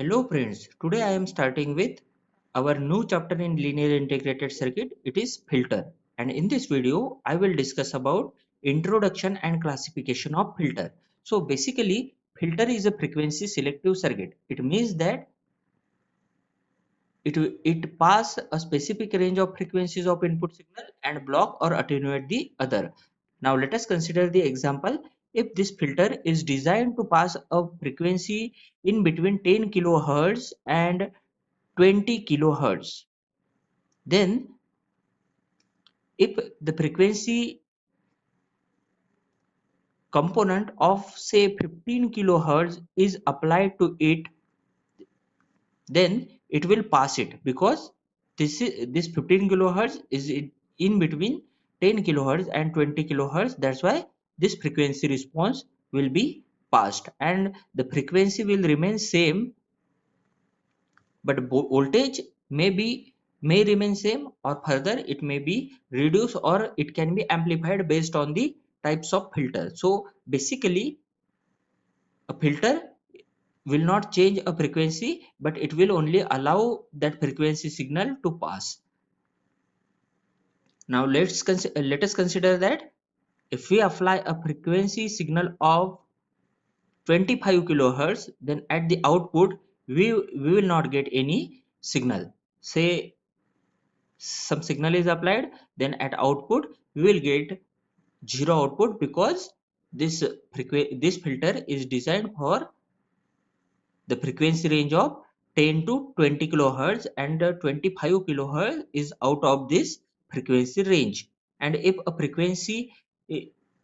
Hello friends, today I am starting with our new chapter in linear integrated circuit. It is filter, and in this video I will discuss about introduction and classification of filter. So basically filter is a frequency selective circuit. It means that it pass a specific range of frequencies of input signal and block or attenuate the other. Now let us consider the example. If this filter is designed to pass a frequency in between 10 kilohertz and 20 kilohertz, then if the frequency component of say 15 kilohertz is applied to it, then it will pass it because this 15 kilohertz is in between 10 kilohertz and 20 kilohertz. That's why this frequency response will be passed and the frequency will remain same, but voltage may remain same, or further it may be reduced or it can be amplified based on the types of filter. So basically a filter will not change a frequency, but it will only allow that frequency signal to pass. Now let us consider that if we apply a frequency signal of 25 kilohertz, then at the output we will not get any signal. Say some signal is applied, then at output we will get zero output because this filter is designed for the frequency range of 10 to 20 kilohertz, and 25 kilohertz is out of this frequency range. And if a frequency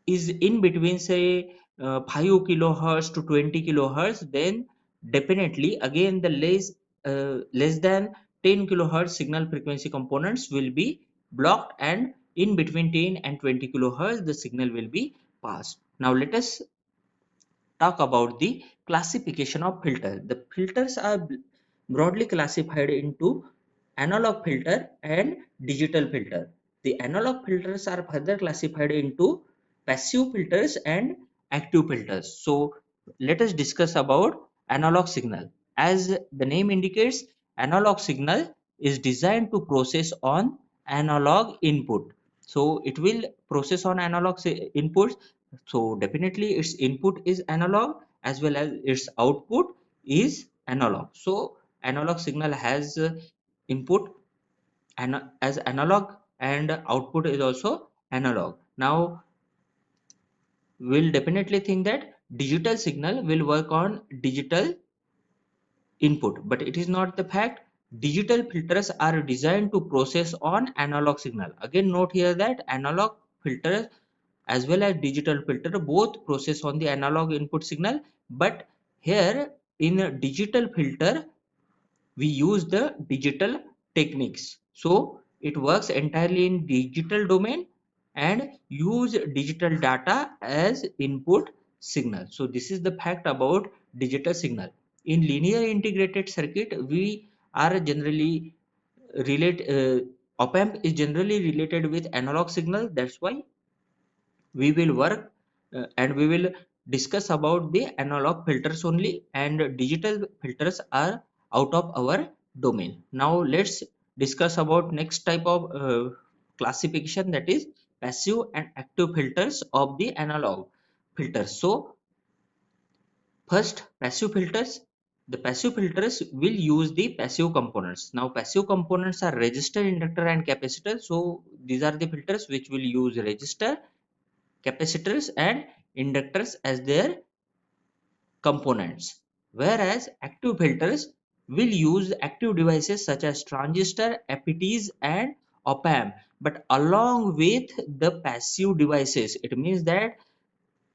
is in between say 5 kilohertz to 20 kilohertz, then definitely again the less than 10 kilohertz signal frequency components will be blocked, and in between 10 and 20 kilohertz the signal will be passed. Now let us talk about the classification of filter. The filters are broadly classified into analog filter and digital filter. The analog filters are further classified into passive filters and active filters. So let us discuss about analog signal. As the name indicates, analog signal is designed to process on analog input. So it will process on analog inputs, so definitely its input is analog as well as its output is analog. So analog signal has input and as analog, and output is also analog. Now we'll definitely think that digital signal will work on digital input, but it is not the fact. Digital filters are designed to process on analog signal. Again note here that analog filters as well as digital filter both process on the analog input signal, but here in a digital filter we use the digital techniques. So it works entirely in digital domain and use digital data as input signal. So this is the fact about digital signal. In linear integrated circuit we are generally op amp is generally related with analog signal. That's why we will work and we will discuss about the analog filters only, and digital filters are out of our domain. Now let's discuss about next type of classification, that is passive and active filters of the analog filters. So first, passive filters. The passive filters will use the passive components. Now passive components are resistor, inductor and capacitor. So these are the filters which will use resistor, capacitors and inductors as their components, whereas active filters will use active devices such as transistor, FETs and op amp, but along with the passive devices. It means that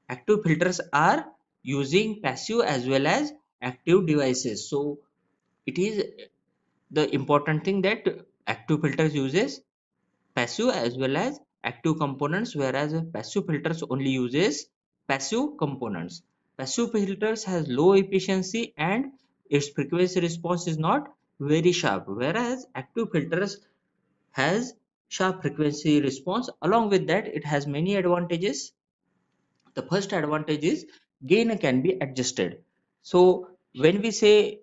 active filters are using passive as well as active devices. So it is the important thing that active filters uses passive as well as active components, whereas passive filters only uses passive components. Passive filters has low efficiency and its frequency response is not very sharp, whereas active filters has sharp frequency response. Along with that, it has many advantages. The first advantage is gain can be adjusted. So when we say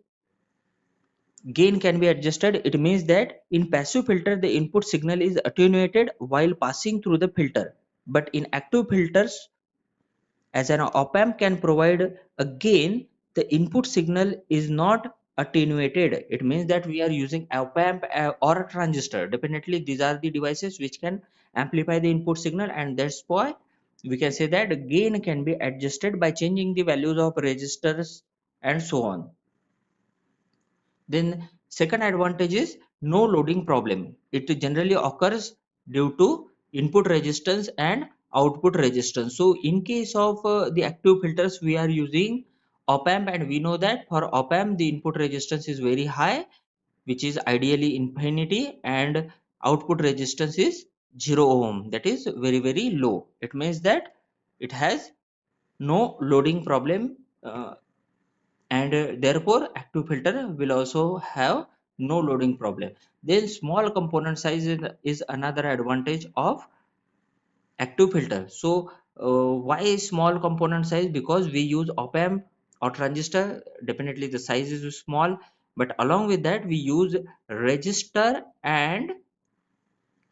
gain can be adjusted. It means that in passive filter the input signal is attenuated while passing through the filter, but in active filters, as an op amp can provide a gain, the input signal is not attenuated. It means that we are using op amp or a transistor, definitely these are the devices which can amplify the input signal, and that's why we can say that gain can be adjusted by changing the values of resistors and so on. Then second advantage is no loading problem. It generally occurs due to input resistance and output resistance. So in case of the active filters, we are using op amp, and we know that for op amp the input resistance is very high, which is ideally infinity, and output resistance is 0 ohm, that is very low. It means that it has no loading problem, and therefore active filter will also have no loading problem. Then small component size is another advantage of active filter. So why small component size? Because we use op amp or transistor, definitely the size is small, but along with that we use resistor and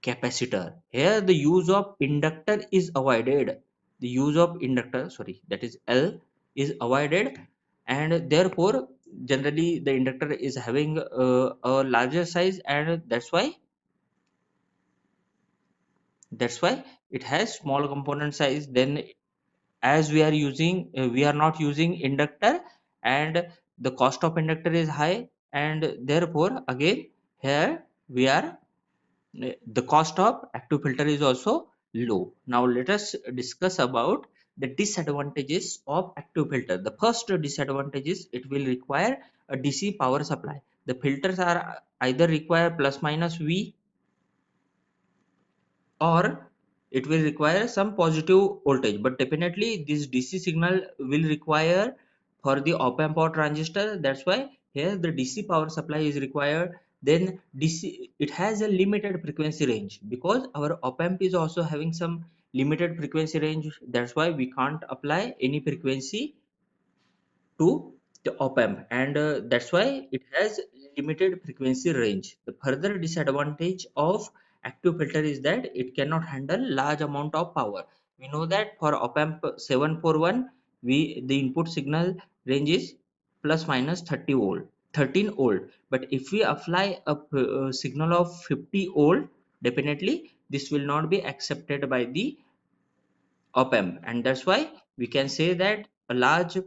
capacitor. Here the use of inductor is avoided. The use of inductor, sorry, that is L, is avoided, and therefore generally the inductor is having a larger size, and that's why it has small component size. Then as we are not using inductor, and the cost of inductor is high, and therefore again here we are the cost of active filter is also low. Now let us discuss about the disadvantages of active filter. The first disadvantage is it will require a DC power supply. The filters are either require plus minus V, or it will require some positive voltage, but definitely this DC signal will require for the op amp or transistor. That's why here the DC power supply is required. Then DC, it has a limited frequency range, because our op amp is also having some limited frequency range. That's why we can't apply any frequency to the op amp, and that's why it has limited frequency range. The further disadvantage of active filter is that it cannot handle large amount of power. We know that for op amp 741 we the input signal range is plus minus 30 volt 13 volt, but if we apply a signal of 50 volt, definitely this will not be accepted by the op amp, and that's why we can say that a large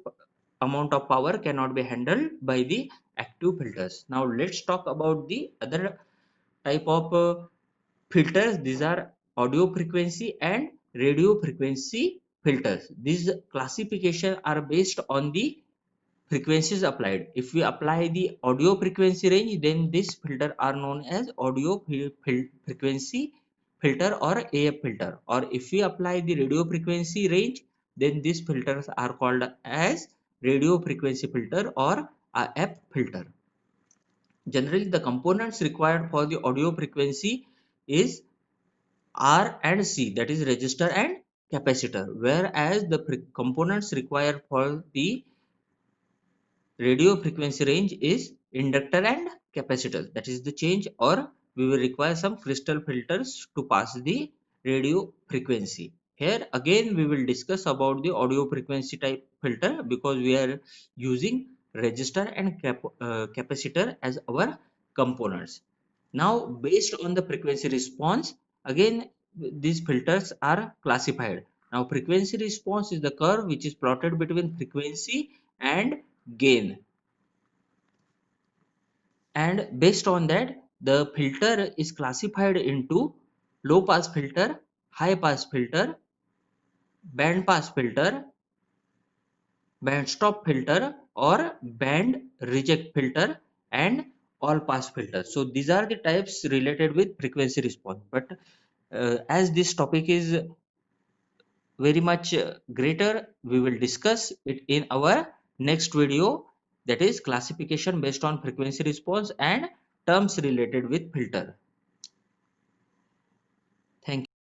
amount of power cannot be handled by the active filters. Now let's talk about the other type of filters. These are audio frequency and radio frequency filters. These classification are based on the frequencies applied. If we apply the audio frequency range, then this filter are known as audio frequency filter or AF filter. Or if we apply the radio frequency range, then these filters are called as radio frequency filter or AF filter. Generally, the components required for the audio frequency is R and C, that is resistor and capacitor, whereas the components required for the radio frequency range is inductor and capacitor. That is the change, or we will require some crystal filters to pass the radio frequency. Here again we will discuss about the audio frequency type filter, because we are using resistor and capacitor as our components. Now based on the frequency response, again these filters are classified. Now frequency response is the curve which is plotted between frequency and gain, and based on that the filter is classified into low pass filter, high pass filter, band pass filter, band stop filter, or band reject filter, and all pass filter. So these are the types related with frequency response, but as this topic is very much greater, we will discuss it in our next video, that is classification based on frequency response and terms related with filter.